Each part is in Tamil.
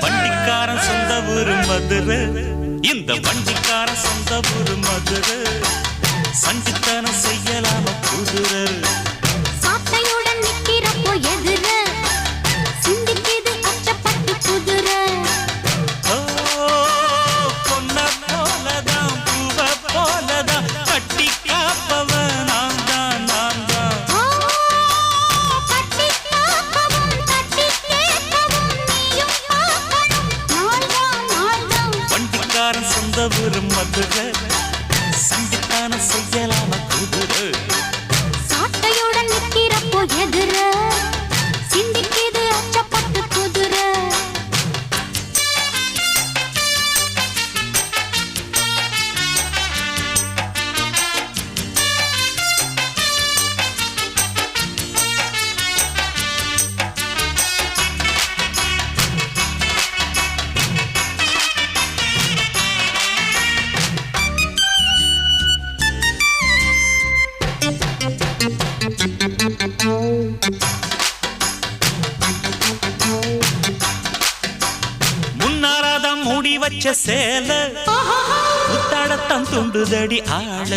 வண்டிக்காரன் சொந்த ஊரு மதுரை, இந்த வண்டிக்காரன் சொந்த ஊரு மதுரை. சண்டித்தனம் செய்யலாம குதிரை, சாட்டையுடன் நிக்கிறப்போ எதிர சிந்திக்குது அச்சப்பட்டு குதிரை. பொன்ன போலதான் பூவ போலதான் கட்டி காப்பவன் நான் தான், நான் தான். கட்டி காப்பவும் கட்டி கேட்கவும் நீயும் பார்க்கணும் நாள்தான், நாள்தான். வண்டிக்காரன் சொந்த ஊரு மதுரை, சண்டித்தனம் செய்யலாம குதிரை. சாட்டையுடன் நிக்கிறப்போ எதிர சிந்திக்குது அச்சப்பட்டு குதிரை. முன்னாராதான் மூடி வச்ச சேல முத்தாடத்தான் துண்டுதடி ஆள.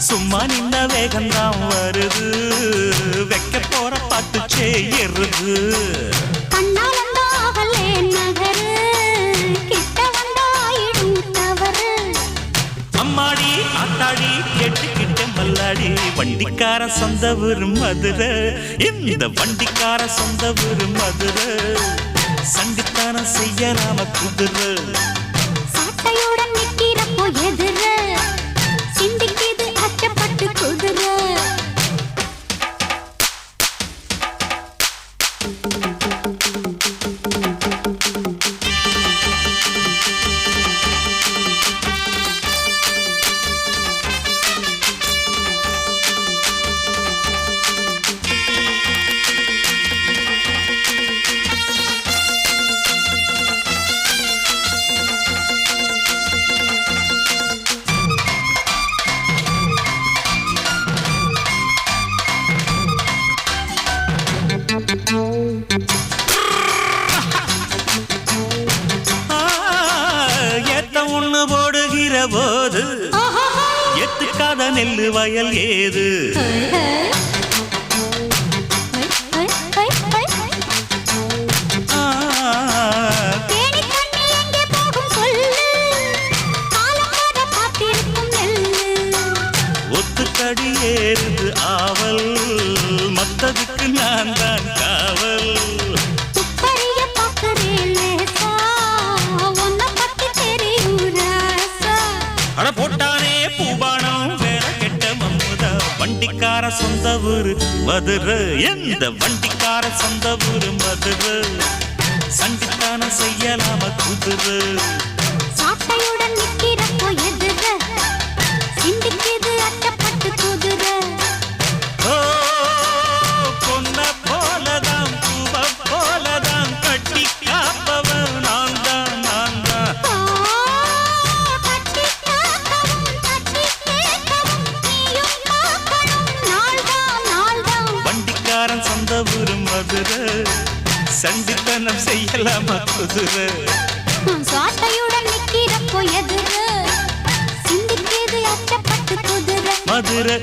சும்மா நின்ன வேகம்தான் வருது, வைக்க போற பாட்டு செய்யறது. அம்மாடி ஆத்தாடி கேட்டுக்கிட்ட மல்லாடி, வண்டிக்காரன் சொந்த ஊரு மதுரை, இந்த வண்டிக்காரன் சொந்த ஊரு மதுரை. சண்டித்தனம் செய்யலாம குதிரை. சாட்டையுடன் நிக்கிறப்போ எதிர சிந்திக்குது அச்சப்பட்டு குதிரை. ஏத்த ஒண்ணு போடுகிற போது எத்துக்காத நெல்லு வயல் ஏது. ஒத்துக்கடி ஏறுது ஆவல், மத்ததுக்கு நான் தான் காவல். அட போட்டானே பூபானம் வேற கெட்ட மம்முதா, வண்டிக்கார சொந்த ஊரு மதுரை, எந்த வண்டிக்கார சொந்த ஊரு மதுரை. சண்டித்தனம் செய்யலாம குதிரை. சாட்டையுடன் நிக்கிறப்போ எதிர சிந்திக்குது அச்சப்பட்டு குதிரை. பொன்ன போலதான் பூவ போலதான் கட்டி காப்பவன் நான் தான், நான் தான். கட்டி காக்கவும் கட்டி கேட்கவும் நீயும் பார்க்கணும் நாள்தான், நாள்தான். வண்டிக்காரன் சொந்த ஊரு மதுரை, சண்டித்தனம் செய்யலாம குதிரை. சாட்டையுடன் நிக்கிறப்போ எதிர சிந்திக்குது அச்சப்பட்டு குதிரை. மதுரை.